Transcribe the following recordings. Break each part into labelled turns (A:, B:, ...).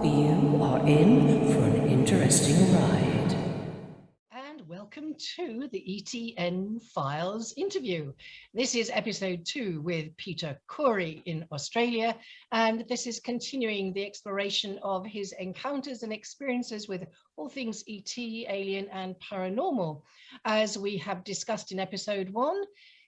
A: You are in for an interesting ride.
B: And welcome to the ETN Files interview. This is episode 2 with Peter Khoury in Australia, and this is continuing the exploration of his encounters and experiences with all things ET, alien, and paranormal. As we have discussed in episode 1,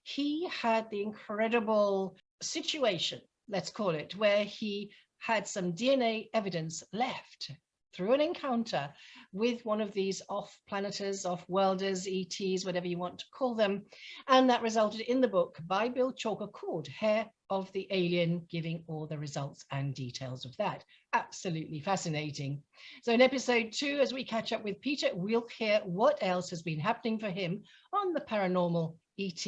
B: he had the incredible situation, let's call it, where he had some DNA evidence left through an encounter with one of these off-planeters, off-worlders, ETs, whatever you want to call them. And that resulted in the book by Bill Chalker called Hair of the Alien, giving all the results and details of that. Absolutely fascinating. So in episode 2, as we catch up with Peter, we'll hear what else has been happening for him on the paranormal, ET,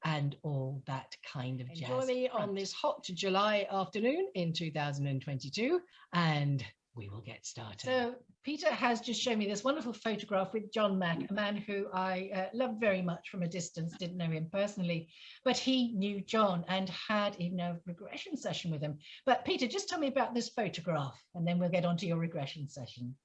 B: and all that kind of jazz. Join me on this hot July afternoon in 2022, and we will get started. So Peter has just shown me this wonderful photograph with John Mack, a man who I love very much from a distance, didn't know him personally, but he knew John and had even a regression session with him. But Peter, just tell me about this photograph and then we'll get on to your regression session.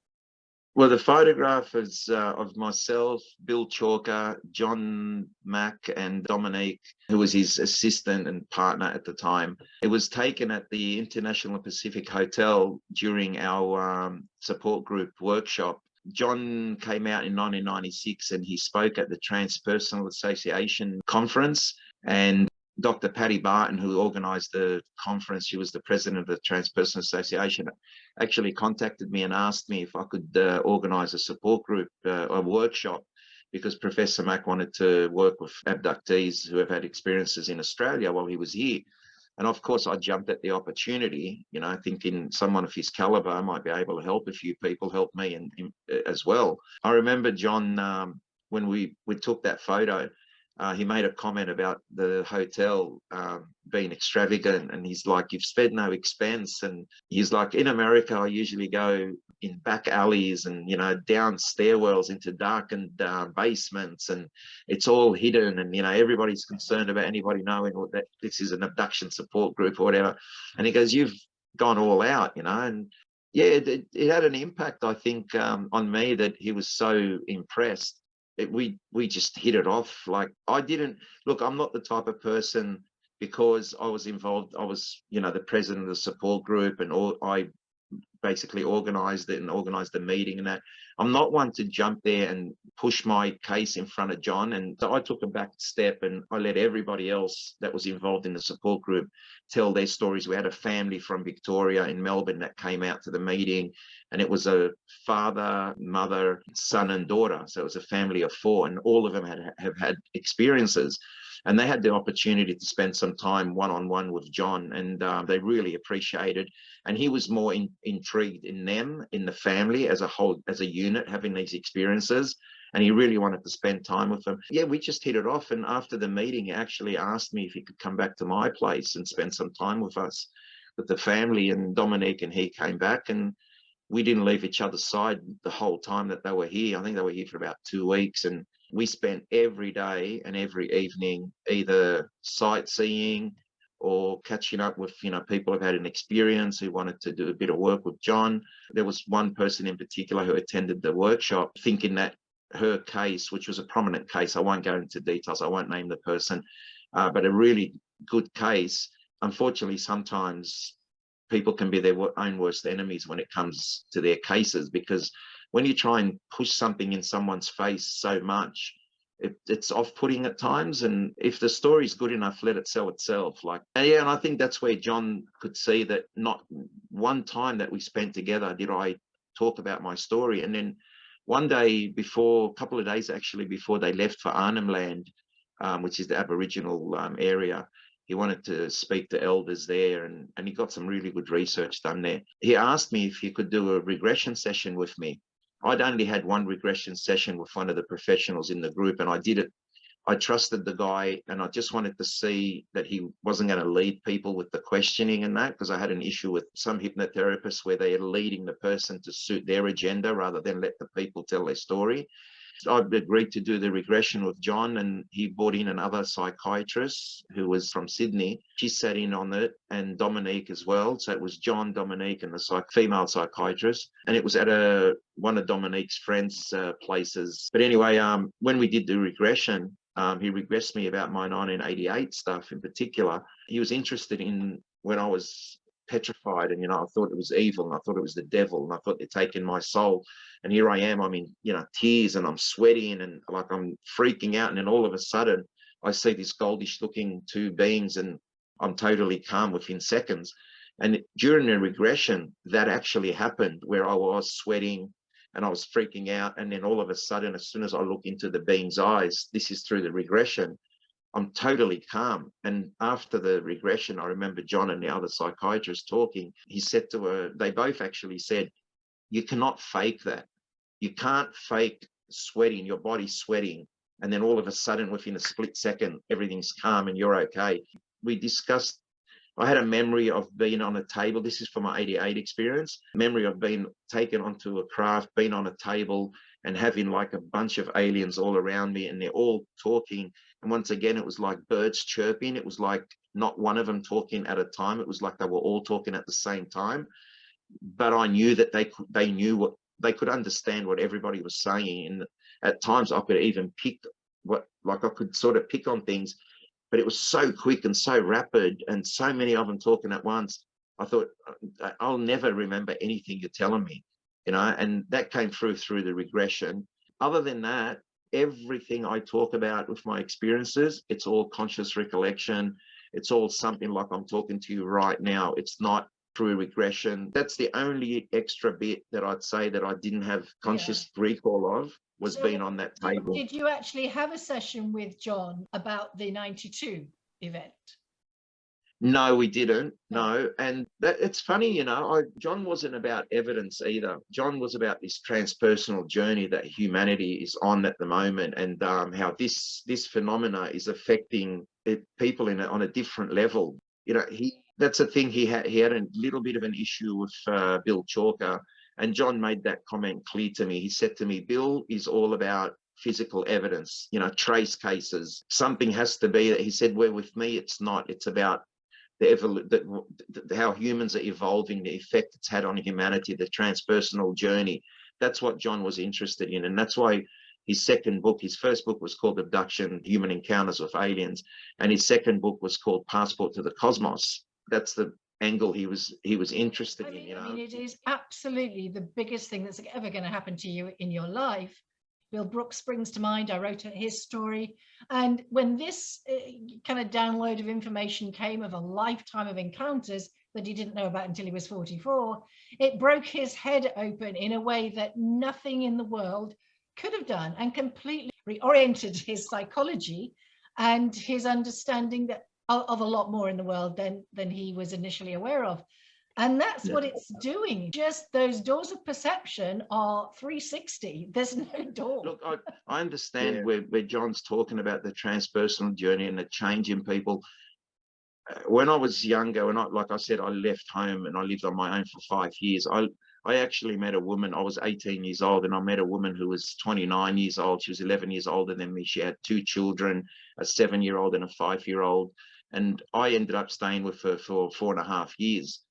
C: Well, the photograph is of myself, Bill Chalker, John Mack, and Dominique, who was his assistant and partner at the time. It was taken at the International Pacific Hotel during our support group workshop. John came out in 1996 and he spoke at the Transpersonal Association conference, and Dr. Patty Barton, who organised the conference, she was the president of the Transpersonal Association, actually contacted me and asked me if I could organise a support group, a workshop, because Professor Mack wanted to work with abductees who have had experiences in Australia while he was here. And of course, I jumped at the opportunity, you know, thinking someone of his calibre, I might be able to help a few people, help me as well. I remember John, when we took that photo, he made a comment about the hotel being extravagant, and he's like, you've spared no expense. And he's like, in America, I usually go in back alleys and, you know, down stairwells into darkened basements, and it's all hidden, and, you know, everybody's concerned about anybody knowing that this is an abduction support group or whatever. And he goes, you've gone all out, you know. And yeah, it had an impact, I think, on me, that he was so impressed. We just hit it off. Like, I didn't look, I'm not the type of person, because I was involved, I was, you know, the president of the support group, and I basically organised it and organised the meeting and that. I'm not one to jump there and push my case in front of John. And so I took a back step and I let everybody else that was involved in the support group tell their stories. We had a family from Victoria in Melbourne that came out to the meeting, and it was a father, mother, son and daughter. So it was a family of 4, and all of them have had experiences. And they had the opportunity to spend some time one-on-one with John, and they really appreciated. And he was more intrigued in them, in the family as a whole, as a unit, having these experiences. And he really wanted to spend time with them. Yeah, we just hit it off. And after the meeting, he actually asked me if he could come back to my place and spend some time with us, with the family. And Dominique and he came back, and we didn't leave each other's side the whole time that they were here. I think they were here for about 2 weeks. And we spent every day and every evening either sightseeing or catching up with, you know, people who've had an experience who wanted to do a bit of work with John. There was one person in particular who attended the workshop thinking that her case, which was a prominent case, I won't go into details, I won't name the person, but a really good case. Unfortunately, sometimes people can be their own worst enemies when it comes to their cases, because when you try and push something in someone's face so much, it's off-putting at times. And if the story's good enough, let it sell itself. Like, yeah, and I think that's where John could see that not one time that we spent together did I talk about my story. And then one day before, a couple of days actually before they left for Arnhem Land, which is the Aboriginal area, he wanted to speak to elders there, and he got some really good research done there. He asked me if he could do a regression session with me. I'd only had one regression session with one of the professionals in the group, and I did it. I trusted the guy, and I just wanted to see that he wasn't going to lead people with the questioning and that, because I had an issue with some hypnotherapists where they are leading the person to suit their agenda rather than let the people tell their story. I agreed to do the regression with John, and he brought in another psychiatrist who was from Sydney. She sat in on it, and Dominique as well. So it was John, Dominique, and the female psychiatrist. And it was at one of Dominique's friends' places. But anyway, when we did the regression, he regressed me about my 1988 stuff in particular. He was interested in when I was petrified, and I thought it was evil, and I thought it was the devil, and I thought they're taking my soul. And here I am, I'm in tears, and I'm sweating, and like I'm freaking out. And then all of a sudden I see this goldish looking two beings, and I'm totally calm within seconds. And during the regression, that actually happened, where I was sweating and I was freaking out. And then all of a sudden, as soon as I look into the being's eyes, this is through the regression, I'm totally calm. And after the regression, I remember John and the other psychiatrist talking. He said to her, they both actually said, you cannot fake that. You can't fake sweating, your body's sweating, and then all of a sudden, within a split second, everything's calm and you're okay. We discussed, I had a memory of being on a table. This is from my 88 experience. Memory of being taken onto a craft, being on a table and having like a bunch of aliens all around me, and they're all talking. And once again, it was like birds chirping. It was like not one of them talking at a time. It was like they were all talking at the same time. But I knew that they knew what they could understand what everybody was saying. And at times I could even pick I could sort of pick on things, but it was so quick and so rapid, and so many of them talking at once. I thought, I'll never remember anything you're telling me, and that came through the regression. Other than that, everything I talk about with my experiences, it's all conscious recollection. It's all something like I'm talking to you right now. It's not through regression. That's the only extra bit that I'd say that I didn't have conscious recall of, was being on that table.
B: Did you actually have a session with John about the 92 event?
C: No, we didn't. No. And it's funny, John wasn't about evidence either. John was about this transpersonal journey that humanity is on at the moment, and how this phenomena is affecting people on a different level. That's a thing. He had a little bit of an issue with Bill Chalker, and John made that comment clear to me. He said to me, Bill is all about physical evidence, trace cases. Something has to be that. He said, where with me, it's not. It's about how humans are evolving, the effect it's had on humanity, the transpersonal journey. That's what John was interested in. And that's why his first book was called Abduction, Human Encounters with Aliens. And his second book was called Passport to the Cosmos. That's the angle he was interested in.
B: I mean, it is absolutely the biggest thing that's ever going to happen to you in your life. Bill Brooks springs to mind. I wrote his story. And when this kind of download of information came of a lifetime of encounters that he didn't know about until he was 44, it broke his head open in a way that nothing in the world could have done, and completely reoriented his psychology and his understanding of a lot more in the world than he was initially aware of. And that's what it's doing. Just those doors of perception are 360. There's no door.
C: Look, I understand where John's talking about the transpersonal journey and the change in people. When I was younger, like I said, I left home and I lived on my own for 5 years. I actually met a woman. I was 18 years old, and I met a woman who was 29 years old. She was 11 years older than me. She had 2 children, a 7-year-old and a 5-year-old. And I ended up staying with her for 4.5 years.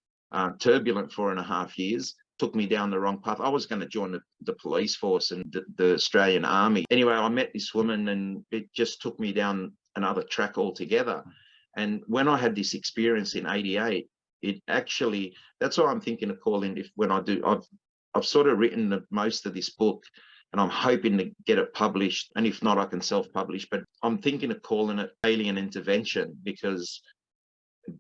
C: Turbulent 4.5 years, took me down the wrong path. I was going to join the police force and the Australian Army. Anyway, I met this woman, and it just took me down another track altogether. And when I had this experience in 88, it actually, that's why I'm thinking of calling, I've sort of written most of this book, and I'm hoping to get it published. And if not, I can self-publish. But I'm thinking of calling it Alien Intervention, because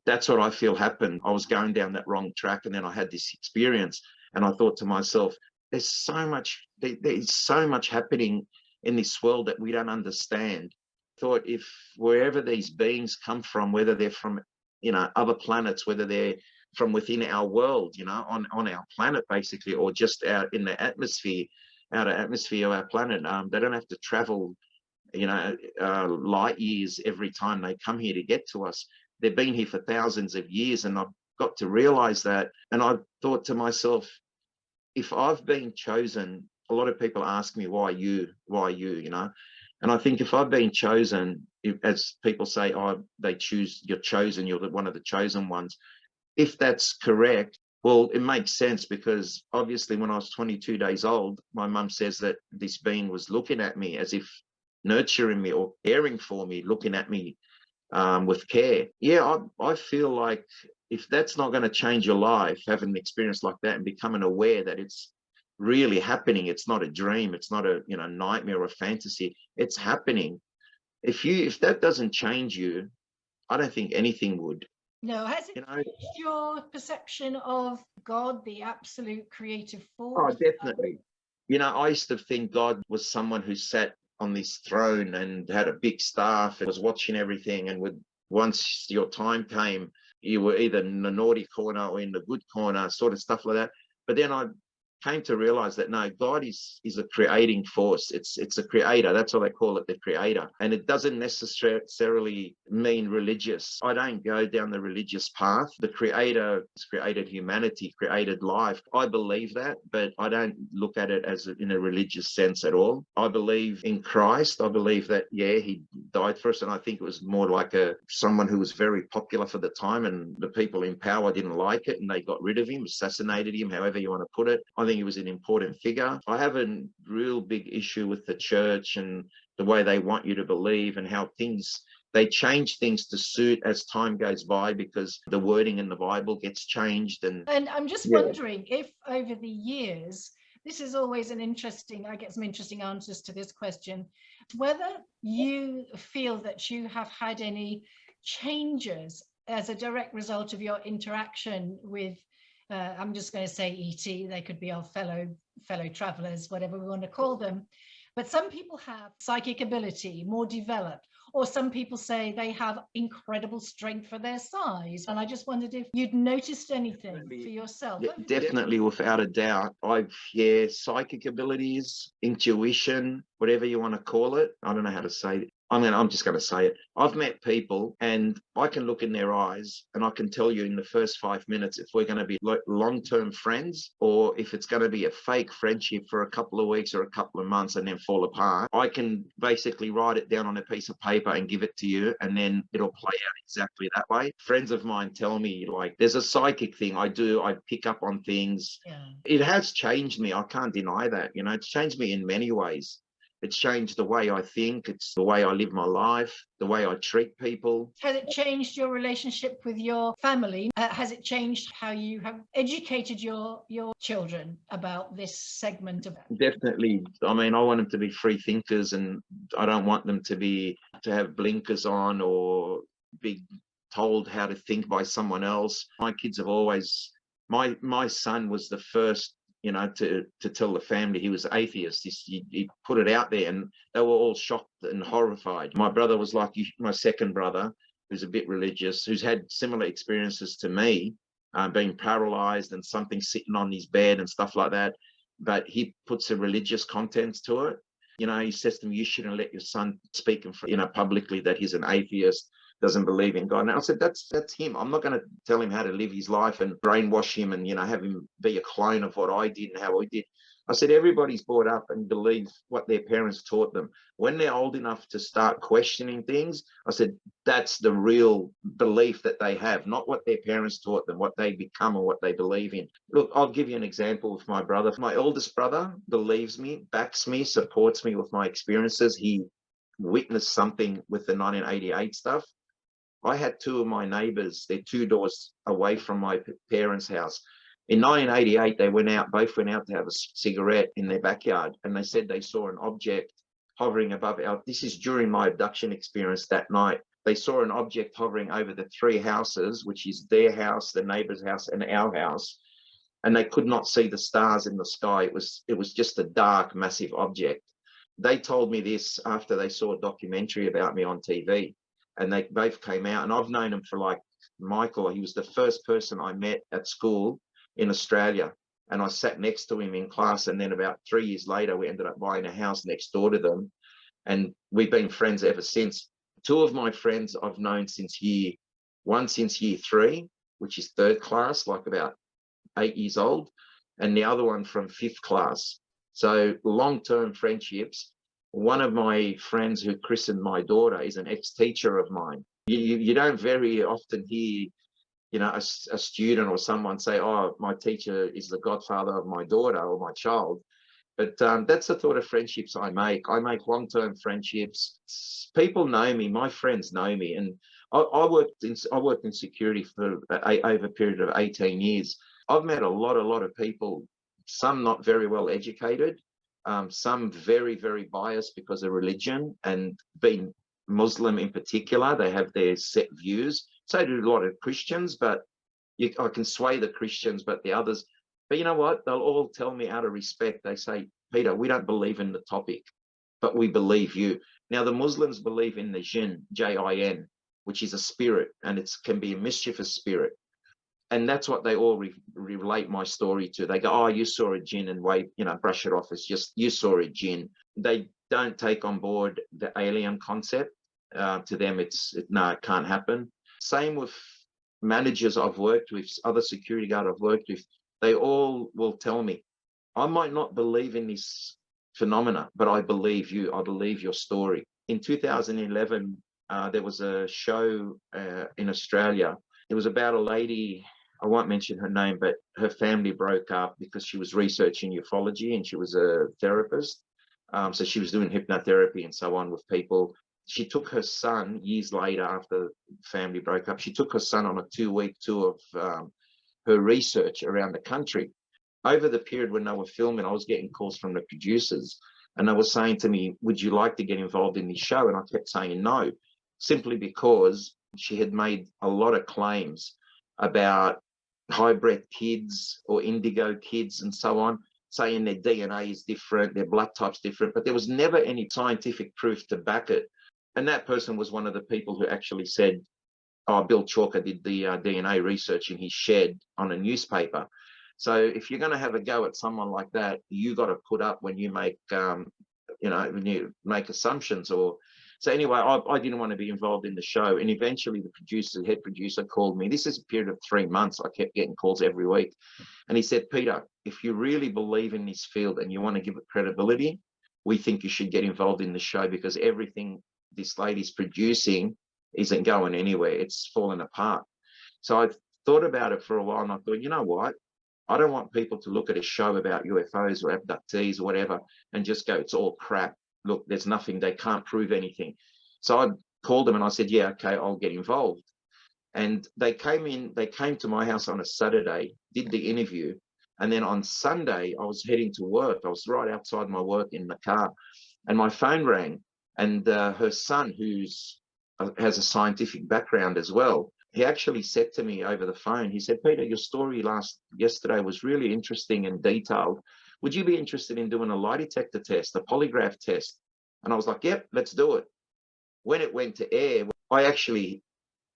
C: that's what I feel happened. I was going down that wrong track, and then I had this experience, and I thought to myself, there's so much happening in this world that we don't understand. I thought, if wherever these beings come from, whether they're from other planets, whether they're from within our world, on our planet basically, or just out in the atmosphere, outer atmosphere of our planet, they don't have to travel light years every time they come here to get to us. They've been here for thousands of years, and I've got to realize that. And I thought to myself, if I've been chosen a lot of people ask me, why you, you know? And I think if I've been chosen, as people say, oh, you're chosen, you're one of the chosen ones. If that's correct, well, it makes sense, because obviously when I was 22 days old, my mum says that this being was looking at me as if nurturing me or caring for me, looking at me with care. Yeah, I feel like if that's not going to change your life, having an experience like that and becoming aware that it's really happening, it's not a dream, it's not a nightmare or a fantasy, it's happening. If that doesn't change you, I don't think anything would.
B: No, has it changed your perception of God, the absolute creative force?
C: Oh, definitely. I used to think God was someone who sat on this throne and had a big staff and was watching everything, and once your time came, you were either in the naughty corner or in the good corner, sort of stuff like that. But then I came to realize that no, God is a creating force. It's a creator. That's what they call it, the creator. And it doesn't necessarily mean religious. I don't go down the religious path. The creator has created humanity, created life. I believe that, but I don't look at it as in a religious sense at all. I believe in Christ. I believe that, yeah, he died for us. And I think it was more like someone who was very popular for the time, and the people in power didn't like it and they got rid of him, assassinated him, however you want to put it. I think he was an important figure. I have a real big issue with the church and the way they want you to believe, and how they change things to suit as time goes by, because the wording in the Bible gets changed. And
B: I'm just wondering if over the years, this is always I get some interesting answers to this question, whether you feel that you have had any changes as a direct result of your interaction with I'm just going to say ET, they could be our fellow travelers, whatever we want to call them. But some people have psychic ability more developed, or some people say they have incredible strength for their size. And I just wondered if you'd noticed anything for yourself.
C: Yeah, definitely, without a doubt. Psychic abilities, intuition, whatever you want to call it. I don't know how to say it. I'm just going to say it. I've met people and I can look in their eyes and I can tell you in the first 5 minutes if we're going to be long-term friends, or if it's going to be a fake friendship for a couple of weeks or a couple of months and then fall apart. I can basically write it down on a piece of paper and give it to you, and then it'll play out exactly that way. Friends of mine tell me, like, there's a psychic thing I do. I pick up on things. Yeah. It has changed me. I can't deny that. It's changed me in many ways. It's changed the way I think. It's the way I live my life, the way I treat people.
B: Has it changed your relationship with your family? Has it changed how you have educated your children about this segment of it?
C: Definitely. I want them to be free thinkers, and I don't want them to have blinkers on or be told how to think by someone else. My kids have always, my son was the first to tell the family he was atheist. He put it out there and they were all shocked and horrified. My brother was like my second brother, who's a bit religious, who's had similar experiences to me, being paralyzed and something sitting on his bed and stuff like that. But he puts a religious content to it. He says to me, you shouldn't let your son speak publicly that he's an atheist, doesn't believe in God. And I said, that's him. I'm not going to tell him how to live his life and brainwash him and, have him be a clone of what I did and how I did. I said, everybody's brought up and believes what their parents taught them. When they're old enough to start questioning things, I said, that's the real belief that they have, not what their parents taught them, what they become or what they believe in. Look, I'll give you an example with my brother. My oldest brother believes me, backs me, supports me with my experiences. He witnessed something with the 1988 stuff. I had two of my neighbors, they're 2 doors away from my parents' house. In 1988, they both went out to have a cigarette in their backyard, and they said they saw an object hovering above this is during my abduction experience that night. They saw an object hovering over the 3 houses, which is their house, the neighbor's house, and our house. And they could not see the stars in the sky. It was just a dark, massive object. They told me this after they saw a documentary about me on TV. And they both came out, and I've known him for Michael. He was the first person I met at school in Australia, and I sat next to him in class. And then about 3 years later, we ended up buying a house next door to them, and we've been friends ever since. 2 of my friends I've known since year 3, which is 3rd class, like about 8 years old, and the other one from 5th class. So long-term friendships. One of my friends who christened my daughter is an ex-teacher of mine. You don't very often hear, a student or someone say, oh, my teacher is the godfather of my daughter or my child. But that's the sort of friendships I make. I make long-term friendships. People know me. My friends know me, and I worked in security for over a period of 18 years. I've met a lot of people. Some not very well educated, some very, very biased because of religion, and being Muslim in particular, they have their set views. So do a lot of Christians, but I can sway the Christians, but the others. But you know what? They'll all tell me out of respect. They say, Peter, we don't believe in the topic, but we believe you. Now, the Muslims believe in the jinn, J-I-N, which is a spirit, and it can be a mischievous spirit. And that's what they all relate my story to. They go, oh, you saw a jinn, and wave, brush it off. It's just, you saw a jinn. They don't take on board the alien concept. To them, no, it can't happen. Same with managers I've worked with, other security guard I've worked with. They all will tell me, I might not believe in this phenomena, but I believe you. I believe your story. In 2011, there was a show in Australia. It was about a lady, I won't mention her name, but her family broke up because she was researching ufology and she was a therapist. So she was doing hypnotherapy and so on with people. She took her son years later, after family broke up, she took her son on a 2-week tour of her research around the country. Over the period when they were filming, I was getting calls from the producers, and they were saying to me, would you like to get involved in this show? And I kept saying no, simply because she had made a lot of claims about hybrid kids or indigo kids and so on, saying their DNA is different, their blood type's different, but there was never any scientific proof to back it. And that person was one of the people who actually said, oh, Bill Chalker did the DNA research in his shed on a newspaper. So if you're going to have a go at someone like that, you got to put up when you make, when you make assumptions. Or so anyway, I didn't want to be involved in the show, and eventually the head producer, called me. This is a period of 3 months. I kept getting calls every week, and he said, Peter, if you really believe in this field and you want to give it credibility, we think you should get involved in the show, because everything this lady's producing isn't going anywhere. It's fallen apart. So I thought about it for a while, and I thought, you know what? I don't want people to look at a show about UFOs or abductees or whatever and just go, it's all crap. Look, there's nothing, they can't prove anything. So I called them and I said, yeah, okay, I'll get involved. And they came to my house on a Saturday, did the interview. And then on Sunday, I was heading to work. I was right outside my work in the car, and my phone rang. And her son, has a scientific background as well, he actually said to me over the phone, he said, Peter, your story yesterday was really interesting and detailed. Would you be interested in doing a lie detector test, a polygraph test? And I was like, yep, let's do it. When it went to air, I actually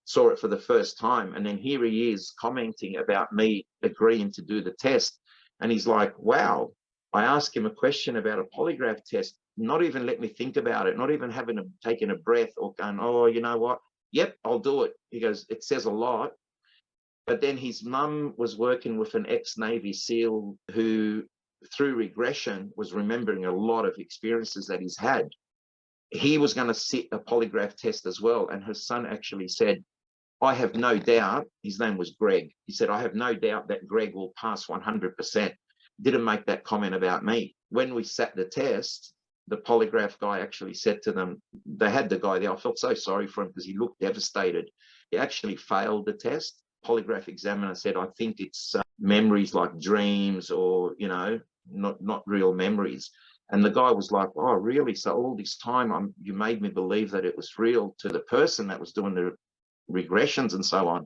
C: saw it for the first time. And then here he is commenting about me agreeing to do the test. And he's like, wow. I asked him a question about a polygraph test, not even let me think about it, not even taken a breath or going, oh, you know what? Yep, I'll do it. He goes, it says a lot. But then his mum was working with an ex-Navy SEAL who, through regression, was remembering a lot of experiences that he's had. He was going to sit a polygraph test as well. And her son actually said, I have no doubt, his name was Greg. He said, I have no doubt that Greg will pass 100%. Didn't make that comment about me. When we sat the test, the polygraph guy actually said to them, they had the guy there. I felt so sorry for him because he looked devastated. He actually failed the test. Polygraph examiner said, I think it's memories like dreams or, not real memories. And the guy was like, oh, really? So all this time you made me believe that it was real, to the person that was doing the regressions and so on.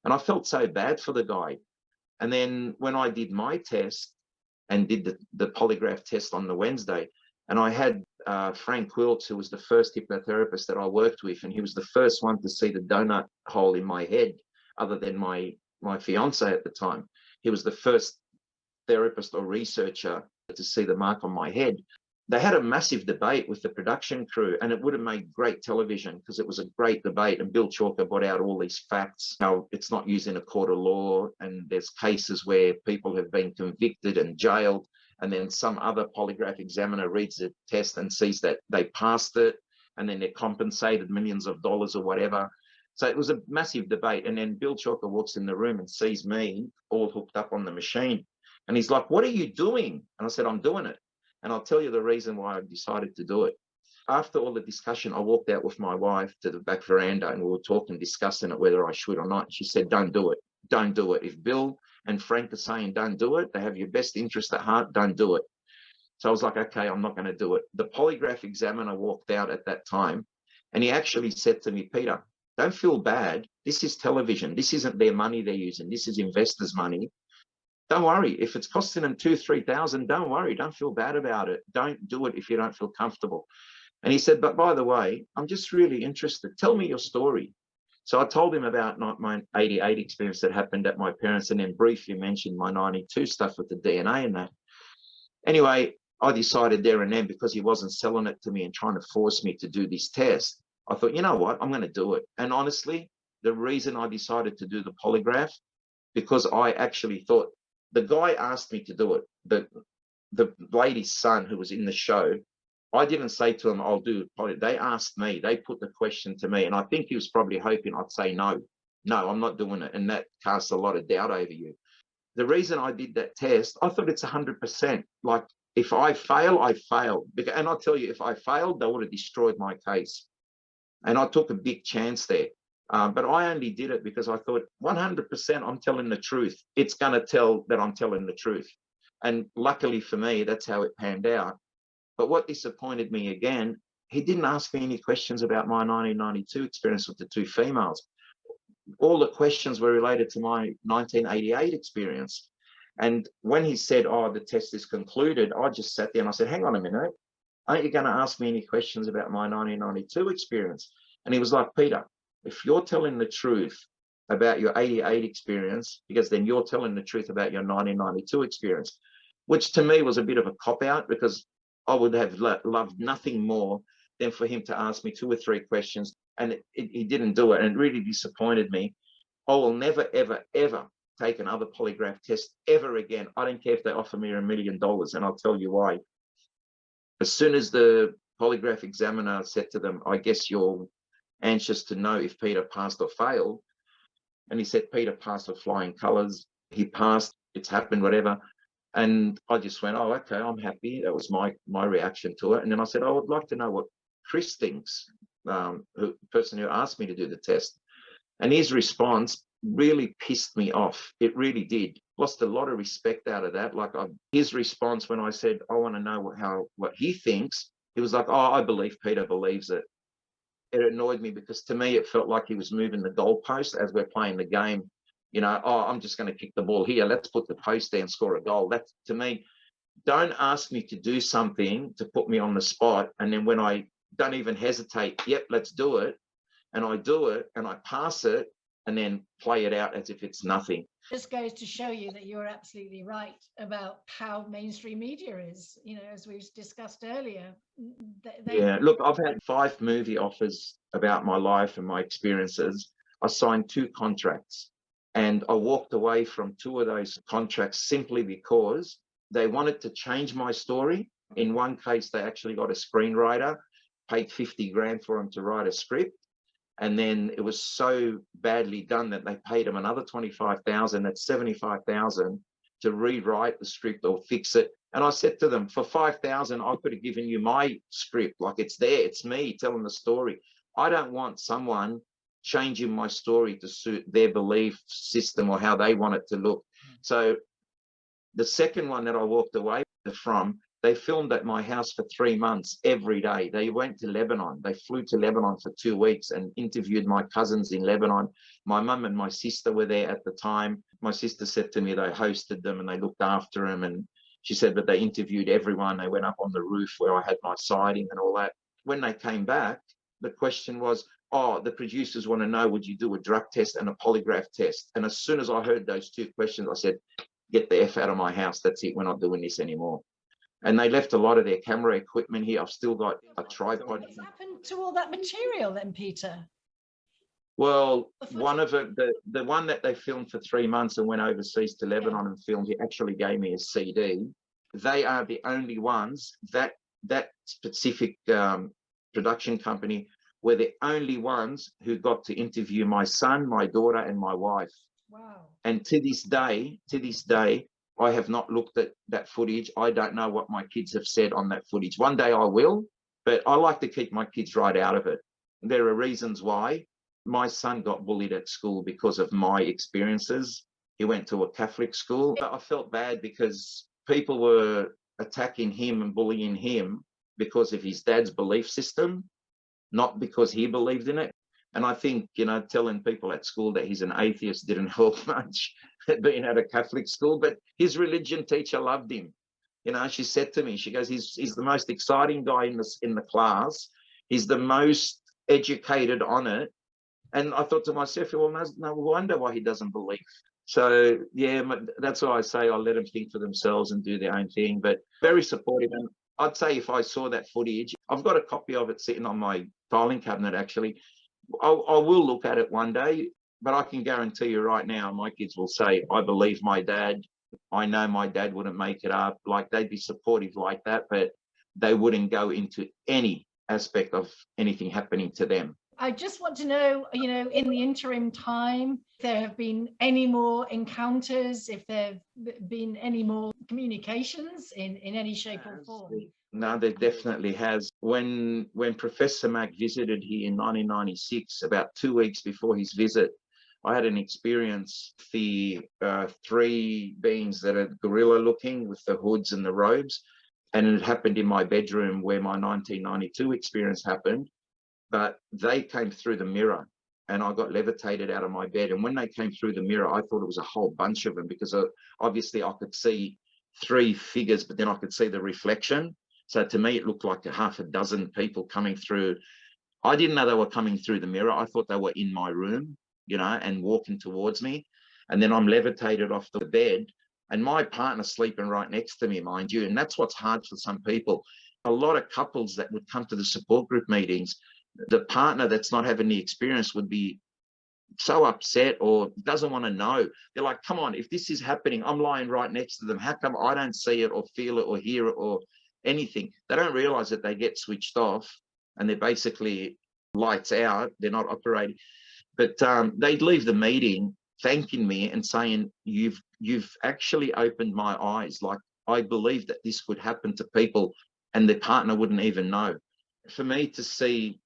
C: And I felt so bad for the guy. And then when I did my test and did the polygraph test on the Wednesday, and I had Frank Quilts, who was the first hypnotherapist that I worked with, and he was the first one to see the donut hole in my head, other than my fiance at the time. He was the first therapist or researcher to see the mark on my head. They had a massive debate with the production crew, and it would have made great television because it was a great debate. And Bill Chalker brought out all these facts, how it's not used in a court of law, and there's cases where people have been convicted and jailed, and then some other polygraph examiner reads the test and sees that they passed it, and then they're compensated millions of dollars or whatever. So it was a massive debate. And then Bill Chalker walks in the room and sees me all hooked up on the machine. And he's like, "What are you doing?" And I said, "I'm doing it." And I'll tell you the reason why I decided to do it. After all the discussion, I walked out with my wife to the back veranda, and we were talking, discussing it, whether I should or not. She said, "Don't do it. Don't do it. If Bill and Frank are saying don't do it, they have your best interest at heart, don't do it." So I was like, okay, I'm not going to do it. The polygraph examiner walked out at that time, and he actually said to me, "Peter, don't feel bad. This is television. This isn't their money they're using. This is investors' money. Don't worry. If it's costing them $2,000-3,000, don't worry. Don't feel bad about it. Don't do it if you don't feel comfortable." And he said, "But by the way, I'm just really interested. Tell me your story." So I told him about my 88 experience that happened at my parents, and then briefly mentioned my 92 stuff with the DNA and that. Anyway, I decided there and then, because he wasn't selling it to me and trying to force me to do this test, I thought, you know what, I'm going to do it. And honestly, the reason I decided to do the polygraph, because I actually thought, the guy asked me to do it. The lady's son who was in the show, I didn't say to him, "I'll do it." They asked me, they put the question to me, and I think he was probably hoping I'd say no, I'm not doing it. And that casts a lot of doubt over you. The reason I did that test, I thought it's 100%. Like, if I fail, I failed. And I'll tell you, if I failed, they would have destroyed my case. And I took a big chance there. But I only did it because I thought 100% I'm telling the truth. It's going to tell that I'm telling the truth. And luckily for me, that's how it panned out. But what disappointed me again, he didn't ask me any questions about my 1992 experience with the two females. All the questions were related to my 1988 experience. And when he said, "Oh, the test is concluded," I just sat there and I said, "Hang on a minute. Aren't you going to ask me any questions about my 1992 experience?" And he was like, "Peter, if you're telling the truth about your 88 experience, because then you're telling the truth about your 1992 experience," which to me was a bit of a cop-out, because I would have loved nothing more than for him to ask me 2 or 3 questions, and he didn't do it, and it really disappointed me. I will never, ever, ever take another polygraph test ever again. I don't care if they offer me $1 million, and I'll tell you why. As soon as the polygraph examiner said to them, "I guess you're anxious to know if Peter passed or failed," and he said, "Peter passed with flying colors. He passed. It's happened, whatever." And I just went, "Oh, okay, I'm happy." That was my reaction to it. And then I said, "I would like to know what Chris thinks," the person who asked me to do the test. And his response really pissed me off. It really did. Lost a lot of respect out of that. Like, his response when I said, "I want to know what he thinks," he was like, "Oh, I believe Peter believes it." It annoyed me, because to me it felt like he was moving the goalpost as we're playing the game. "Oh, I'm just going to kick the ball here. Let's put the post there and score a goal." That's, to me, don't ask me to do something to put me on the spot. And then when I don't even hesitate, "Yep, let's do it." And I do it and I pass it, and then play it out as if it's nothing.
B: This goes to show you that you're absolutely right about how mainstream media is, as we've discussed earlier.
C: Yeah, look, I've had 5 movie offers about my life and my experiences. I signed 2 contracts, and I walked away from 2 of those contracts simply because they wanted to change my story. In one case, they actually got a screenwriter, paid 50 grand for him to write a script. And then it was so badly done that they paid him another 25,000, that's 75,000, to rewrite the script or fix it. And I said to them, "For 5,000, I could have given you my script. Like, it's there, it's me telling the story. I don't want someone changing my story to suit their belief system or how they want it to look." So the second one that I walked away from, they filmed at my house for 3 months every day. They went to Lebanon. They flew to Lebanon for 2 weeks and interviewed my cousins in Lebanon. My mum and my sister were there at the time. My sister said to me they hosted them and they looked after them. And she said that they interviewed everyone. They went up on the roof where I had my siding and all that. When they came back, the question was, "Oh, the producers want to know, would you do a drug test and a polygraph test?" And as soon as I heard those 2 questions, I said, "Get the F out of my house. That's it. We're not doing this anymore." And they left a lot of their camera equipment here. I've still got a tripod.
B: What's happened to all that material then, Peter?
C: Well, one of it, the one that they filmed for 3 months and went overseas to Lebanon and filmed, he actually gave me a CD. they are the only ones that specific production company were the only ones who got to interview my son, my daughter, and my wife.
B: Wow.
C: And to this day, I have not looked at that footage. I don't know what my kids have said on that footage. One day I will, but I like to keep my kids right out of it. There are reasons why. My son got bullied at school because of my experiences. He went to a Catholic school. I felt bad because people were attacking him and bullying him because of his dad's belief system, not because he believed in it. And I think, telling people at school that he's an atheist didn't help much, being at a Catholic school, but his religion teacher loved him. She said to me, she goes, he's the most exciting guy in the class. He's the most educated on it. And I thought to myself, well, no wonder why he doesn't believe. So, yeah, that's why I say I'll let them think for themselves and do their own thing, but very supportive. And I'd say if I saw that footage, I've got a copy of it sitting on my filing cabinet, actually. I will look at it one day, but I can guarantee you right now, my kids will say, I believe my dad. I know my dad wouldn't make it up. Like, they'd be supportive like that, but they wouldn't go into any aspect of anything happening to them.
B: I just want to know, in the interim time, if there have been any more encounters, if there have been any more communications in any shape or form.
C: No, there definitely has. When Professor Mack visited here in 1996, about 2 weeks before his visit, I had an experience. The 3 beings that are gorilla looking with the hoods and the robes, and it happened in my bedroom where my 1992 experience happened. But they came through the mirror and I got levitated out of my bed. And when they came through the mirror, I thought it was a whole bunch of them, because obviously I could see 3 figures, but then I could see the reflection. So to me, it looked like a half a dozen people coming through. I didn't know they were coming through the mirror. I thought they were in my room, and walking towards me. And then I'm levitated off the bed, and my partner's sleeping right next to me, mind you. And that's what's hard for some people. A lot of couples that would come to the support group meetings, the partner that's not having the experience would be so upset or doesn't want to know. They're like, come on, if this is happening, I'm lying right next to them. How come I don't see it or feel it or hear it or anything? They don't realize that they get switched off and they're basically lights out. They're not operating. But they'd leave the meeting thanking me and saying, you've actually opened my eyes. Like, I believe that this could happen to people and the partner wouldn't even know. For me to see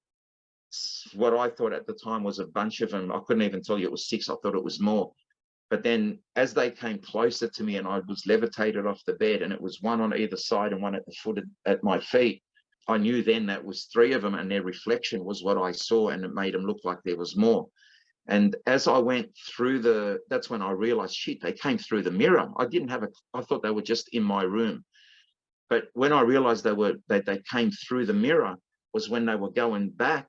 C: what I thought at the time was a bunch of them, I couldn't even tell you it was 6. I thought it was more. But then as they came closer to me and I was levitated off the bed, and it was one on either side and one at the foot at my feet, I knew then that was 3 of them, and their reflection was what I saw, and it made them look like there was more. And as I went through that's when I realized, shit, they came through the mirror. I thought they were just in my room. But when I realized they came through the mirror was when they were going back.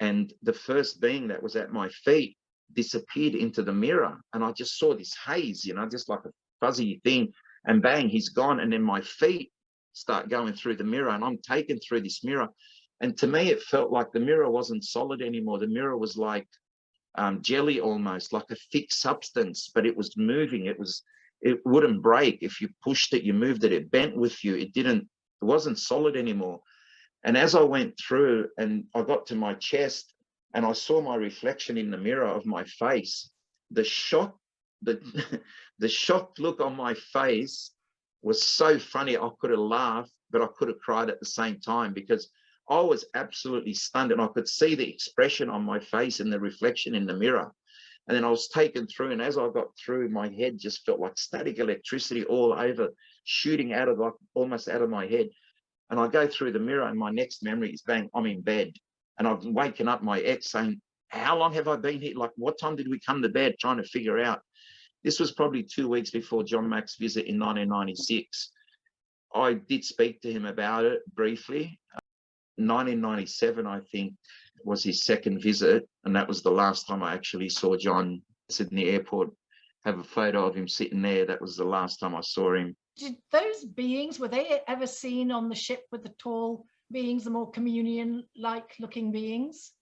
C: And the first being that was at my feet disappeared into the mirror. And I just saw this haze, just like a fuzzy thing. And bang, he's gone. And then my feet start going through the mirror and I'm taken through this mirror. And to me, it felt like the mirror wasn't solid anymore. The mirror was like jelly almost, like a thick substance, but it was moving. It wouldn't break. If you pushed it, you moved it, it bent with you. It wasn't solid anymore. And as I went through and I got to my chest and I saw my reflection in the mirror of my face, the shocked look on my face was so funny. I could have laughed, but I could have cried at the same time, because I was absolutely stunned and I could see the expression on my face and the reflection in the mirror. And then I was taken through, and as I got through, my head just felt like static electricity all over, shooting out of almost out of my head. And I go through the mirror and my next memory is, bang, I'm in bed. And I've waken up my ex saying, how long have I been here? Like, what time did we come to bed? Trying to figure out. This was probably 2 weeks before John Mack's visit in 1996. I did speak to him about it briefly. 1997, I think, was his second visit. And that was the last time I actually saw John. Sydney Airport, have a photo of him sitting there. That was the last time I saw him.
B: Did those beings, were they ever seen on the ship with the tall beings, the more communion-like looking beings?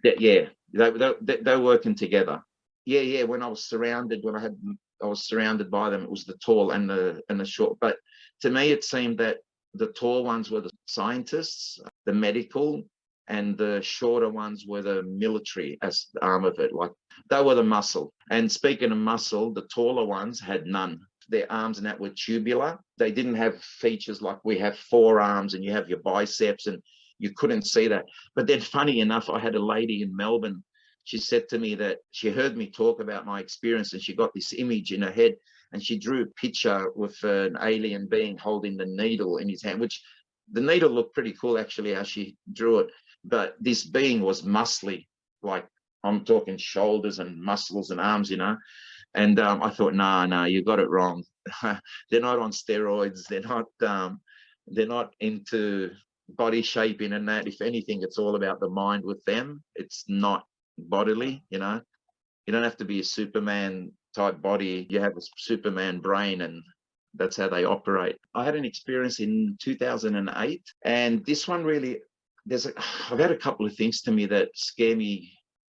C: Yeah, they're working together. Yeah. When I was surrounded by them, it was the tall and the short. But To me, it seemed that the tall ones were the scientists, the medical, and the shorter ones were the military as the arm of it. Like they were the muscle. And speaking of muscle, the taller ones had none. Their arms and that were tubular. They didn't have features like we have forearms and you have your biceps, and you couldn't see that. But then funny enough, I had a lady in Melbourne. She said to me that she heard me talk about my experience and she got this image in her head, and she drew a picture with an alien being holding the needle in his hand, which the needle looked pretty cool actually how she drew it. But this being was muscly, like I'm talking shoulders and muscles and arms, you know. And I thought, no, you got it wrong. They're not on steroids. They're not into body shaping and that. If anything, it's all about the mind with them. It's not bodily, you know. You don't have to be a Superman type body. You have a Superman brain, and that's how they operate. I had an experience in 2008, and this one really, I've had a couple of things to me that scare me.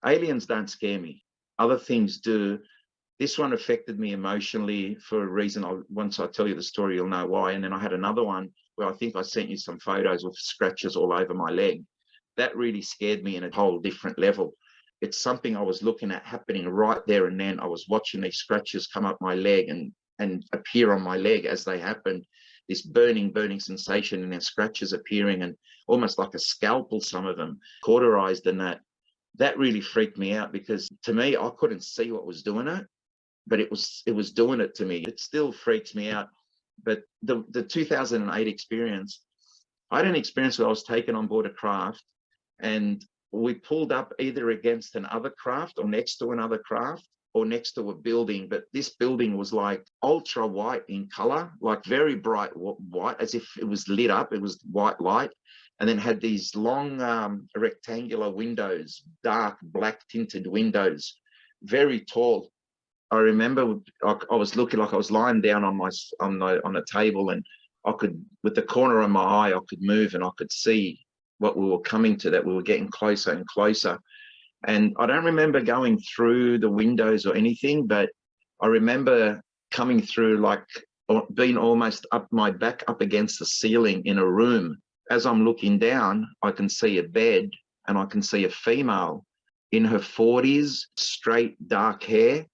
C: Aliens don't scare me. Other things do. This one affected me emotionally for a reason. Once I tell you the story, you'll know why. And then I had another one where I think I sent you some photos with scratches all over my leg. That really scared me in a whole different level. It's something I was looking at happening right there and then. I was watching these scratches come up my leg and appear on my leg as they happened. This burning sensation, and then scratches appearing, and almost like a scalpel, some of them, cauterized, and that really freaked me out, because to me, I couldn't see what was doing it, but it was doing it to me. It still freaks me out. But the 2008 experience, I had an experience where I was taken on board a craft, and we pulled up either against another craft or next to another craft or next to a building. But this building was like ultra white in color, like very bright white, as if it was lit up. It was white light, and then had these long rectangular windows, dark black tinted windows, very tall. I remember I was looking, like I was lying down on a table, and I could, with the corner of my eye, I could move and I could see what we were coming to, that we were getting closer and closer. And I don't remember going through the windows or anything, but I remember coming through, like being almost up my back up against the ceiling in a room. As I'm looking down, I can see a bed, and I can see a female in her 40s, straight dark hair,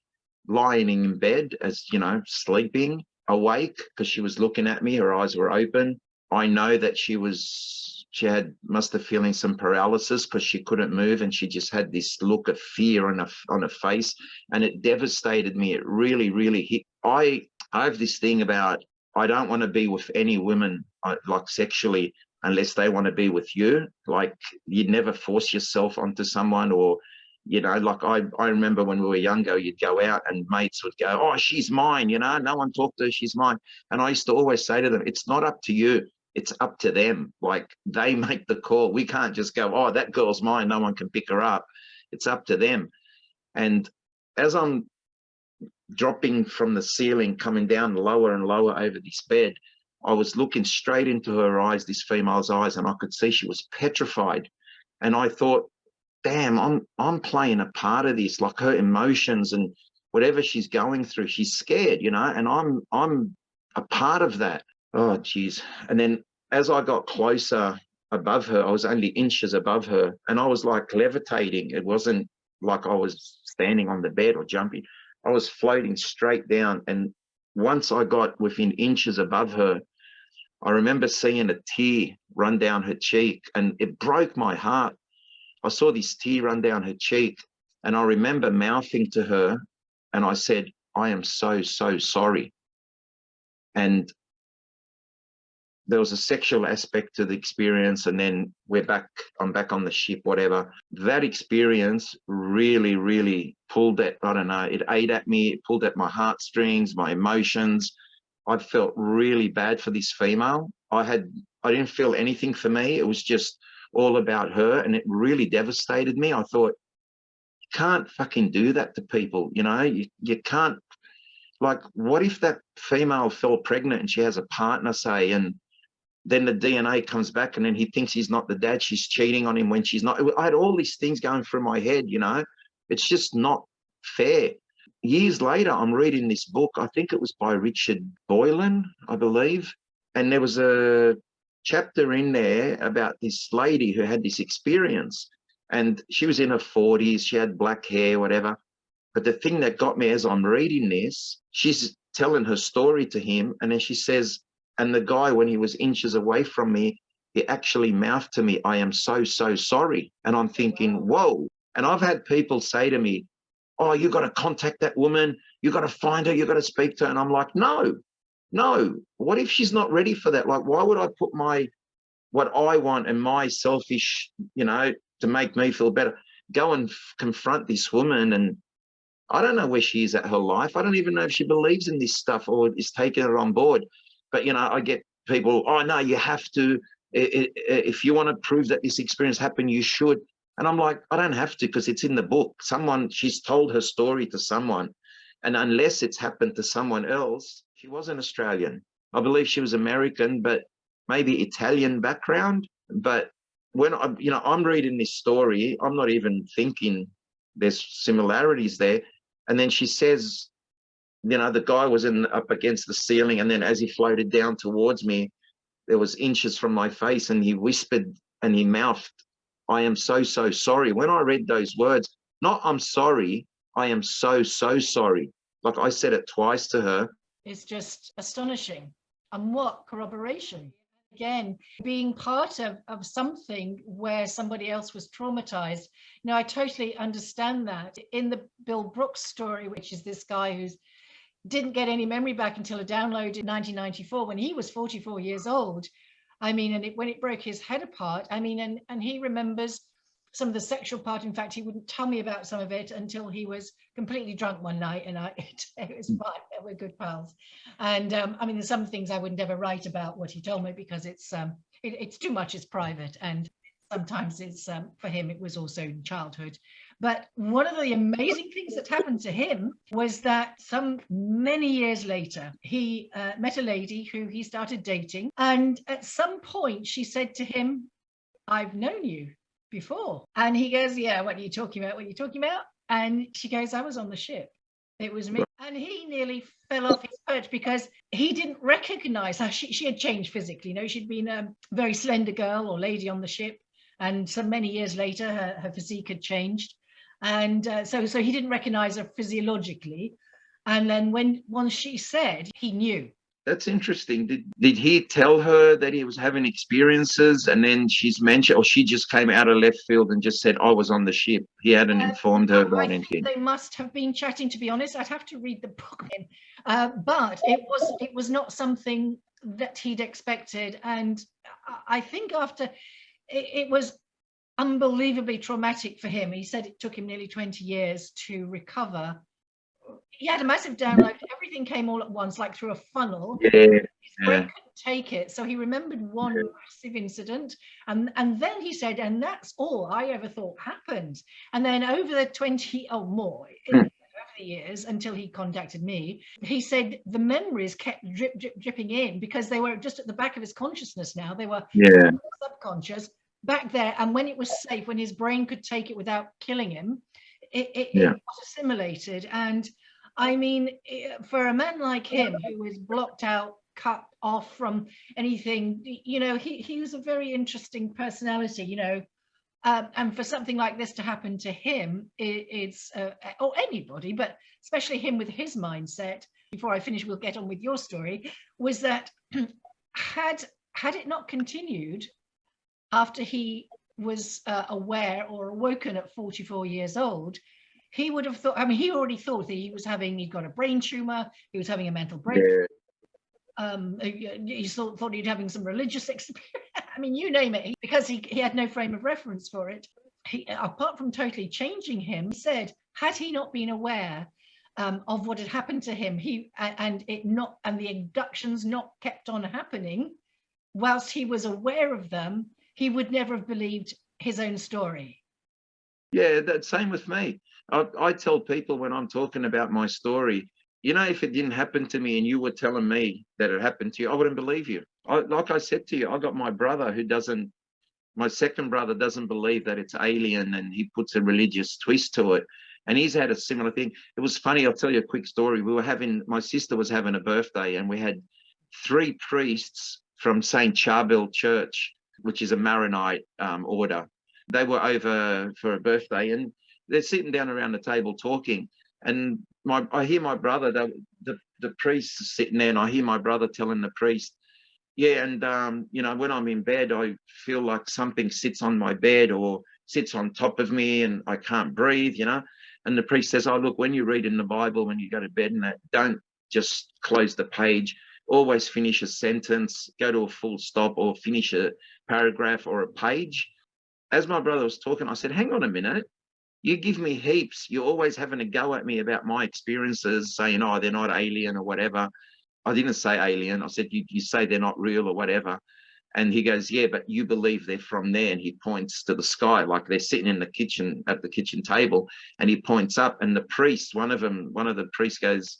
C: lying in bed, as you know, sleeping, awake, because she was looking at me. Her eyes were open. I know that she must have feeling some paralysis, because she couldn't move, and she just had this look of fear on her face, and it devastated me. It really hit. I have this thing about, I don't want to be with any women, like sexually, unless they want to be with you. Like, you'd never force yourself onto someone, or you know, like I remember when we were younger, you'd go out and mates would go, oh, she's mine, you know, no one talked to her, she's mine. And I used to always say to them, it's not up to you, it's up to them. Like, they make the call. We can't just go, oh, that girl's mine, no one can pick her up. It's up to them. And as I'm dropping from the ceiling, coming down lower and lower over this bed, I was looking straight into her eyes, this female's eyes, and I could see she was petrified. And I thought, damn, I'm playing a part of this, like her emotions and whatever she's going through, she's scared, you know, and I'm a part of that. Oh, geez. And then as I got closer above her, I was only inches above her, and I was like levitating. It wasn't like I was standing on the bed or jumping. I was floating straight down. And once I got within inches above her, I remember seeing a tear run down her cheek, and it broke my heart. I saw this tear run down her cheek, and I remember mouthing to her, and I said, I am so sorry. And there was a sexual aspect to the experience, and then I'm back on the ship, whatever. That experience really pulled at, I don't know, it ate at me, it pulled at my heartstrings, my emotions. I felt really bad for this female. I didn't feel anything for me. It was just all about her, and it really devastated me. I thought, you can't fucking do that to people, you know. You can't, like, what if that female fell pregnant and she has a partner, say, and then the DNA comes back, and then he thinks he's not the dad, she's cheating on him when she's not. I had all these things going through my head, you know. It's just not fair. Years later, I'm reading this book, I think it was by Richard Boylan, I believe, And there was a chapter in there about this lady who had this experience, and she was in her 40s, she had black hair, whatever. But the thing that got me as I'm reading this, she's telling her story to him, and then she says, and the guy, when he was inches away from me, he actually mouthed to me, "I am so, so sorry." And I'm thinking, whoa. And I've had people say to me, "Oh, you got to contact that woman, you got to find her, you got to speak to her." And I'm like, no, no. What if she's not ready for that? Like, why would I put what I want and my selfish, to make me feel better, go and confront this woman? And I don't know where she is at her life. I don't even know if she believes in this stuff or is taking it on board. But, I get people, "Oh, no, you have to. If you want to prove that this experience happened, you should." And I'm like, I don't have to, because it's in the book. She's told her story to someone. And unless it's happened to someone else, she wasn't Australian. I believe she was American, but maybe Italian background. But when I'm reading this story, I'm not even thinking there's similarities there. And then she says, the guy was up against the ceiling, and then as he floated down towards me, there was inches from my face, and he whispered and he mouthed, "I am so, so sorry." When I read those words, not "I'm sorry," I am so, so sorry. Like, I said it twice to her.
B: It's just astonishing. And what corroboration? Again, being part of something where somebody else was traumatized. I totally understand that. In the Bill Brooks story, which is this guy who didn't get any memory back until a download in 1994 when he was 44 years old. And when it broke his head apart, and he remembers some of the sexual part. In fact, he wouldn't tell me about some of it until he was completely drunk one night, and it was fine. We're good pals. And there's some things I would never write about what he told me, because it's too much. It's private, and sometimes it's for him it was also childhood. But one of the amazing things that happened to him was that many years later, he met a lady who he started dating, and at some point she said to him, "I've known you before." And he goes, "Yeah, what are you talking about? What are you talking about?" And she goes, "I was on the ship. It was me." And he nearly fell off his perch, because he didn't recognize her. She had changed physically. She'd been a very slender girl or lady on the ship. And so many years later, her physique had changed. And so he didn't recognize her physiologically. And then once she said, he knew.
C: That's interesting. Did he tell her that he was having experiences, and then she's mentioned, or she just came out of left field and just said, "I was on the ship"? He hadn't informed her about anything.
B: They must have been chatting, to be honest. I'd have to read the book in. But it was not something that he'd expected. And I think after it was unbelievably traumatic for him. He said it took him nearly 20 years to recover. He had a massive download. Everything came all at once, like through a funnel.
C: Yeah.
B: His brain couldn't take it. So he remembered one massive incident. And then he said, and that's all I ever thought happened. And then over the 20 or more, over the years, until he contacted me, he said the memories kept dripping in, because they were just at the back of his consciousness now. They were subconscious back there. And when it was safe, when his brain could take it without killing him, it got assimilated. And for a man like him, who was blocked out, cut off from anything, he was a very interesting personality, and for something like this to happen to him, it's or anybody, but especially him with his mindset. Before I finish, we'll get on with your story. Was that had it not continued after he was aware or awoken at 44 years old, he would have thought, he already thought that he'd got a brain tumor, he was having a mental breakthrough. He thought he'd having some religious experience. You name it, because he had no frame of reference for it. Apart from totally changing him, he said, had he not been aware of what had happened to him, and the abductions not kept on happening, whilst he was aware of them, he would never have believed his own story.
C: Yeah, that's same with me. I tell people when I'm talking about my story, if it didn't happen to me and you were telling me that it happened to you, I wouldn't believe you. Like I said to you, I got my brother my second brother doesn't believe that it's alien, and he puts a religious twist to it. And he's had a similar thing. It was funny. I'll tell you a quick story. My sister was having a birthday, and we had 3 priests from St. Charbel Church, which is a Maronite order. They were over for a birthday, and they're sitting down around the table talking. And I hear my brother, the priest is sitting there, and I hear my brother telling the priest, yeah, and you know, when I'm in bed, I feel like something sits on my bed or sits on top of me, and I can't breathe, you know. And the priest says, oh, look, when you read in the Bible, when you go to bed and that, don't just close the page. Always finish a sentence, go to a full stop, or finish a paragraph or a page. As my brother was talking, I said, hang on a minute. You give me heaps. You're always having a go at me about my experiences, saying, oh, they're not alien or whatever. I didn't say alien. I said, you say they're not real or whatever. And he goes, yeah, but you believe they're from there. And he points to the sky, like they're sitting in the kitchen, at the kitchen table. And he points up, and the priest, one of the priests goes,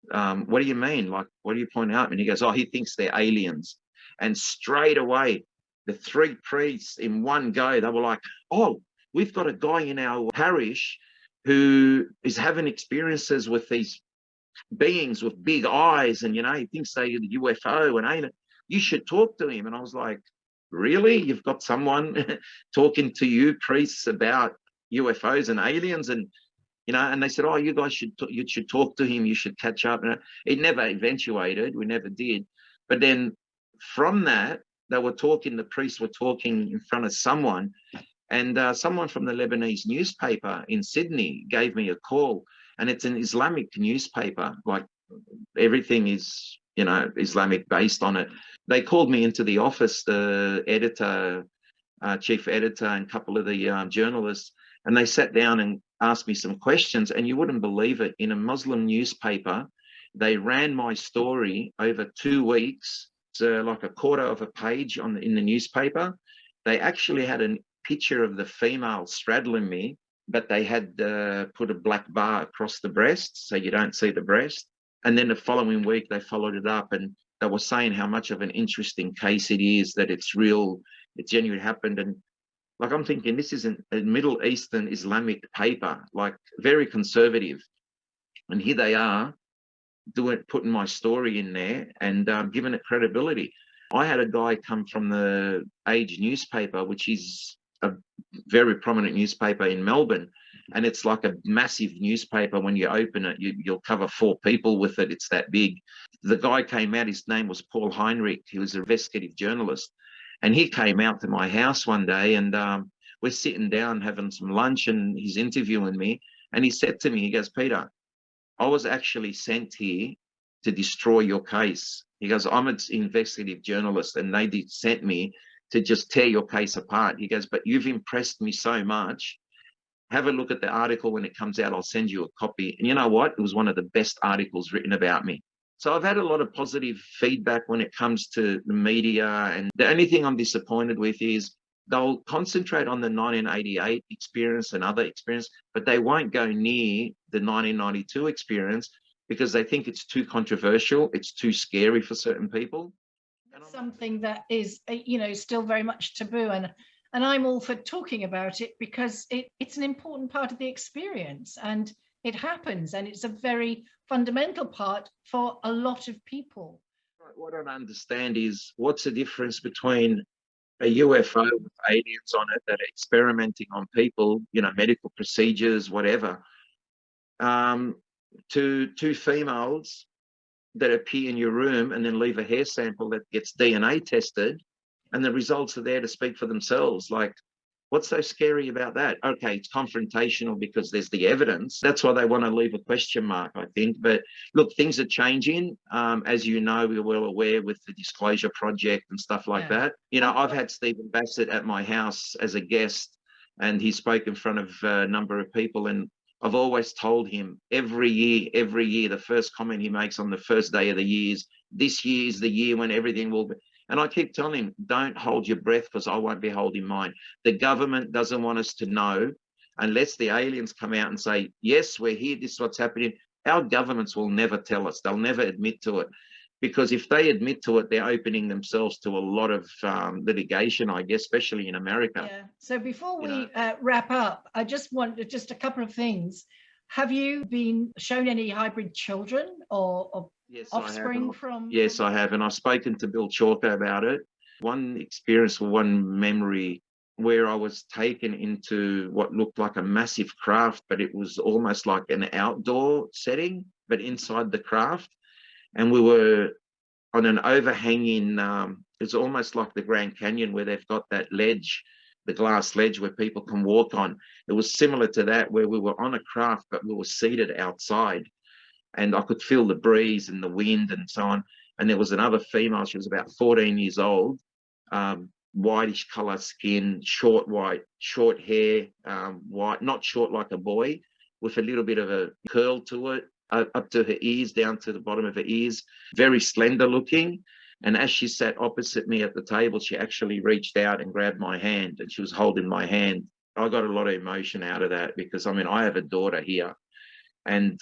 C: what do you mean? Like, what do you point out? And he goes, oh, he thinks they're aliens. And straight away, the three priests in one go, they were like, oh, we've got a guy in our parish who is having experiences with these beings with big eyes, and, you know, he thinks they're the UFO and alien. You should talk to him. And I was like, really? You've got someone talking to you priests about UFOs and aliens? And, you know, and they said, oh, you guys should talk to him. You should catch up. And it never eventuated. We never did. But then from that, they were talking, the priests were talking in front of someone, and someone from the Lebanese newspaper in Sydney gave me a call, and it's an Islamic newspaper. Like, everything is, you know, Islamic based on it. They called me into the office, the editor, chief editor, and a couple of the journalists, and they sat down and asked me some questions. And you wouldn't believe it, in a Muslim newspaper, they ran my story over 2 weeks. So like a quarter of a page in the newspaper. They actually had a picture of the female straddling me, but they had put a black bar across the breast so you don't see the breast. And then the following week, they followed it up, and they were saying how much of an interesting case it is, that it's real, it genuinely happened. And like, I'm thinking, this is a Middle Eastern Islamic paper, like very conservative. And here they are putting my story in there and giving it credibility. I had a guy come from the Age newspaper, which is a very prominent newspaper in Melbourne, and it's like a massive newspaper. When you open it, you'll cover 4 people with it. It's that big. The guy came out, his name was Paul Heinrich. He was an investigative journalist, and he came out to my house one day, and we're sitting down having some lunch, and he's interviewing me, and he said to me, he goes, Peter, I was actually sent here to destroy your case. He goes, I'm an investigative journalist, and they sent me to just tear your case apart. He goes, but you've impressed me so much. Have a look at the article when it comes out. I'll send you a copy. And you know what? It was one of the best articles written about me. So I've had a lot of positive feedback when it comes to the media. And the only thing I'm disappointed with is they'll concentrate on the 1988 experience and other experience, but they won't go near the 1992 experience because they think it's too controversial. It's too scary for certain people.
B: Something that is, you know, still very much taboo, and I'm all for talking about it because it's an important part of the experience, and it happens, and it's a very fundamental part for a lot of people.
C: What I don't understand is, what's the difference between a UFO with aliens on it that are experimenting on people, you know, medical procedures, whatever, to 2 females that appear in your room and then leave a hair sample that gets DNA tested, and the results are there to speak for themselves. Like, what's so scary about that? Okay, it's confrontational because there's the evidence. That's why they want to leave a question mark, I think. But look, things are changing. As you know, we're well aware with the Disclosure Project and stuff like that. You know, I've had Stephen Bassett at my house as a guest, and he spoke in front of a number of people, and I've always told him every year, the first comment he makes on the first day of the year is, this year is the year when everything will be. And I keep telling him, don't hold your breath, because I won't be holding mine. The government doesn't want us to know unless the aliens come out and say, yes, we're here, this is what's happening. Our governments will never tell us. They'll never admit to it. Because if they admit to it, they're opening themselves to a lot of litigation, I guess, especially in America.
B: Yeah. So before we wrap up, I just want a couple of things. Have you been shown any hybrid children or
C: Yes, I have.
B: offspring from?
C: Yes, I have. And I've spoken to Bill Chalker about it. One experience or one memory where I was taken into what looked like a massive craft, but it was almost like an outdoor setting, but inside the craft. And we were on an overhanging, it's almost like the Grand Canyon where they've got that ledge, the glass ledge where people can walk on. It was similar to that where we were on a craft, but we were seated outside and I could feel the breeze and the wind and so on. And there was another female, she was about 14 years old, whitish color skin, short white, short hair, white, not short like a boy, with a little bit of a curl to it, up to her ears, down to the bottom of her ears, very slender looking. And as she sat opposite me at the table, she actually reached out and grabbed my hand and she was holding my hand. I got a lot of emotion out of that because, I mean, I have a daughter here. And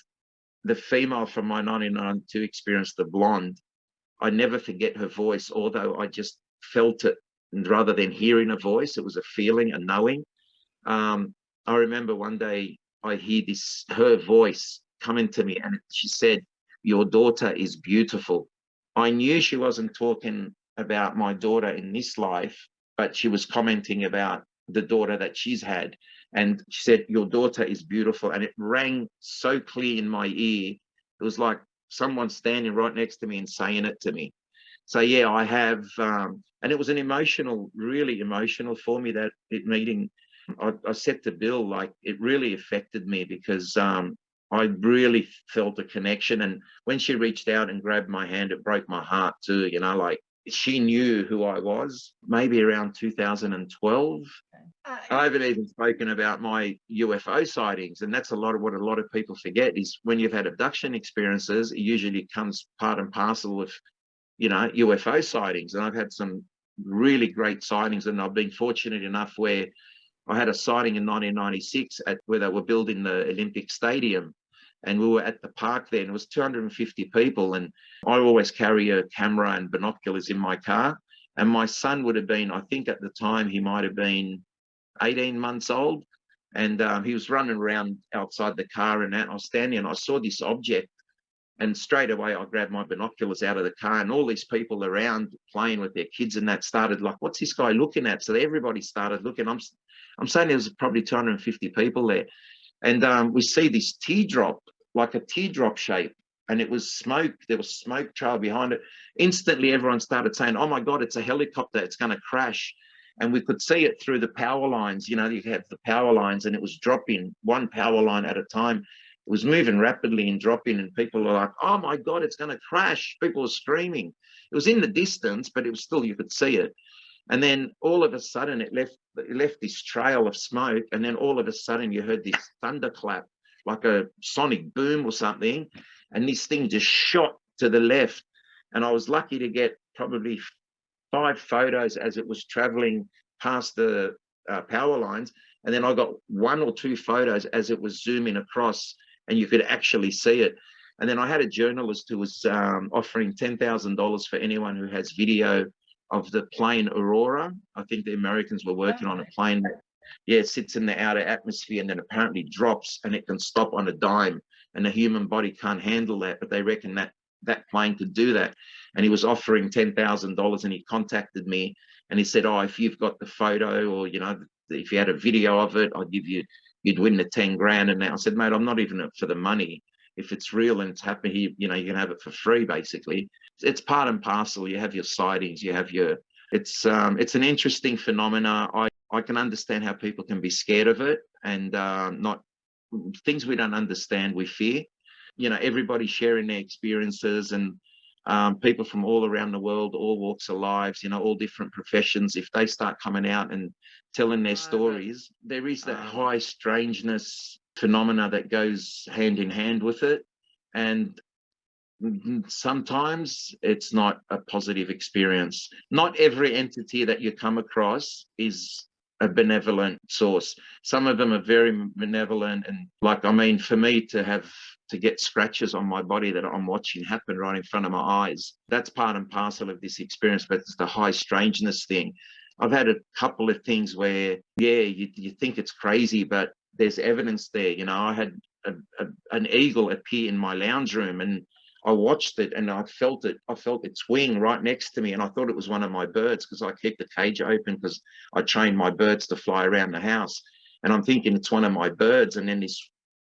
C: the female from my 1992 experience, the blonde, I never forget her voice, although I just felt it. And rather than hearing a voice, it was a feeling, a knowing. I remember one day I hear her voice coming to me and she said, "Your daughter is beautiful." I knew she wasn't talking about my daughter in this life, but she was commenting about the daughter that she's had. And she said, "Your daughter is beautiful." And it rang so clear in my ear. It was like someone standing right next to me and saying it to me. So yeah, I have, and it was an emotional, really emotional for me, that meeting. I said to Bill, like, it really affected me because I really felt a connection. And when she reached out and grabbed my hand, it broke my heart too, you know, like she knew who I was, maybe around 2012. I haven't even spoken about my UFO sightings. And that's a lot of what a lot of people forget is when you've had abduction experiences, it usually comes part and parcel of, you know, UFO sightings. And I've had some really great sightings, and I've been fortunate enough where I had a sighting in 1996 at where they were building the Olympic Stadium, and we were at the park there, and it was 250 people. And I always carry a camera and binoculars in my car. And my son would have been, I think at the time, he might have been 18 months old. And he was running around outside the car, and I was standing and I saw this object. And straight away, I grabbed my binoculars out of the car, and all these people around playing with their kids and that started like, "What's this guy looking at?" So everybody started looking. I'm saying there was probably 250 people there. And we see this teardrop, like a teardrop shape, and it was smoke. There was smoke trail behind it. Instantly, everyone started saying, "Oh my God, it's a helicopter. It's going to crash." And we could see it through the power lines. You know, you have the power lines, and it was dropping one power line at a time. It was moving rapidly and dropping, and people were like, "Oh my God, it's going to crash." People were screaming. It was in the distance, but it was still, you could see it. And then all of a sudden it left this trail of smoke. And then all of a sudden you heard this thunderclap, like a sonic boom or something. And this thing just shot to the left. And I was lucky to get probably 5 photos as it was traveling past the power lines. And then I got 1 or 2 photos as it was zooming across, and you could actually see it. And then I had a journalist who was offering $10,000 for anyone who has video of the plane Aurora. I think the Americans were working on a plane that, yeah, sits in the outer atmosphere and then apparently drops, and it can stop on a dime. And the human body can't handle that, but they reckon that that plane could do that. And he was offering $10,000, and he contacted me and he said, "Oh, if you've got the photo, or, you know, if you had a video of it, I'd give you, you'd win the 10 grand. And I said, "Mate, I'm not even for the money. If it's real and it's happening, you know, you can have it for free, basically." It's part and parcel. You have your sightings, you have your, it's an interesting phenomena. I can understand how people can be scared of it, and not things we don't understand, we fear. You know, everybody sharing their experiences, and people from all around the world, all walks of lives, you know, all different professions. If they start coming out and telling their stories, there is that high strangeness phenomena that goes hand in hand with it. And sometimes it's not a positive experience. Not every entity that you come across is a benevolent source. Some of them are very benevolent, and like, I mean, for me to get scratches on my body that I'm watching happen right in front of my eyes, that's part and parcel of this experience. But it's the high strangeness thing. I've had a couple of things where, yeah, you think it's crazy, but there's evidence there. You know, I had an eagle appear in my lounge room, and I watched it and I felt it. I felt its wing right next to me, and I thought it was one of my birds because I kept the cage open because I trained my birds to fly around the house. And I'm thinking it's one of my birds, and then this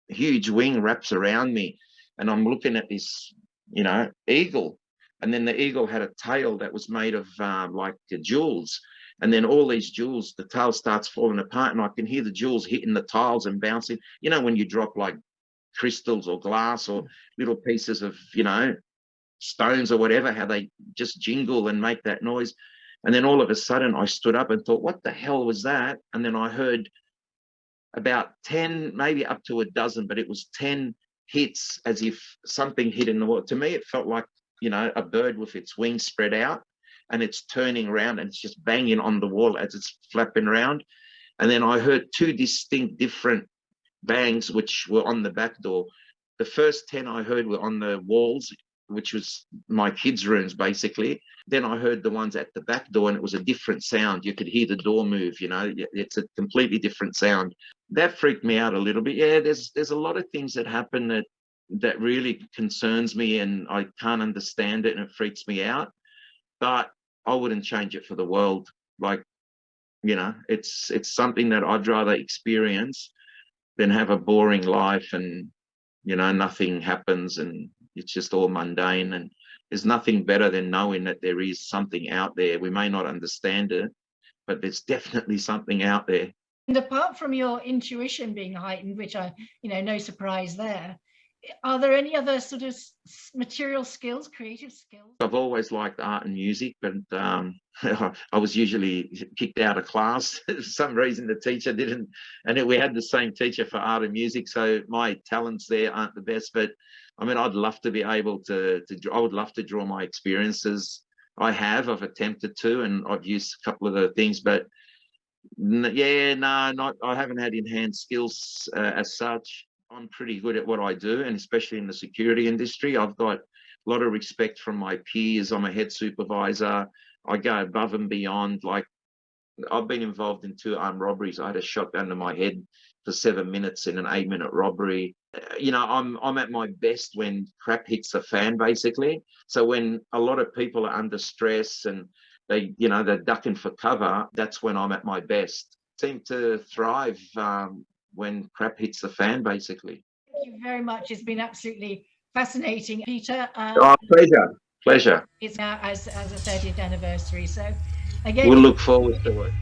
C: huge wing wraps around me, and I'm looking at this, eagle, and then the eagle had a tail that was made of like jewels, and then all these jewels, the tail starts falling apart, and I can hear the jewels hitting the tiles and bouncing. When you drop like crystals or glass or little pieces of stones or whatever, how they just jingle and make that noise. And then all of a sudden I stood up and thought, what the hell was that? And then I heard about 10, maybe up to a dozen, but it was 10 hits, as if something hit in the wall. To me it felt like a bird with its wings spread out, and it's turning around and it's just banging on the wall as it's flapping around. And then I heard two distinct different bangs which were on the back door. The first 10 I heard were on the walls, which was my kids' rooms basically. Then I heard the ones at the back door, and it was a different sound. You could hear the door move. It's a completely different sound. That freaked me out a little bit. Yeah, there's a lot of things that happen that really concerns me, and I can't understand it, and it freaks me out. But I wouldn't change it for the world. Like, it's something that I'd rather experience than have a boring life and nothing happens and it's just all mundane. And there's nothing better than knowing that there is something out there. We may not understand it, but there's definitely something out there.
B: And apart from your intuition being heightened, which no surprise there, are there any other sort of material skills, creative skills?
C: I've always liked art and music, but I was usually kicked out of class. For some reason the teacher didn't, and we had the same teacher for art and music, so my talents there aren't the best. But I mean, I'd love to be able to I would love to draw my experiences. I've attempted to, and I've used a couple of the things, but I haven't had enhanced skills as such. I'm pretty good at what I do, and especially in the security industry, I've got a lot of respect from my peers. I'm a head supervisor. I go above and beyond. Like, I've been involved in 2 armed robberies. I had a shotgun to my head for 7 minutes in an 8-minute robbery. I'm at my best when crap hits the fan, basically. So when a lot of people are under stress and they're ducking for cover, that's when I'm at my best. Seem to thrive when crap hits the fan, basically.
B: Thank you very much. It's been absolutely fascinating, Peter.
C: Pleasure.
B: It's now as a 30th anniversary. So again,
C: we'll look forward to it.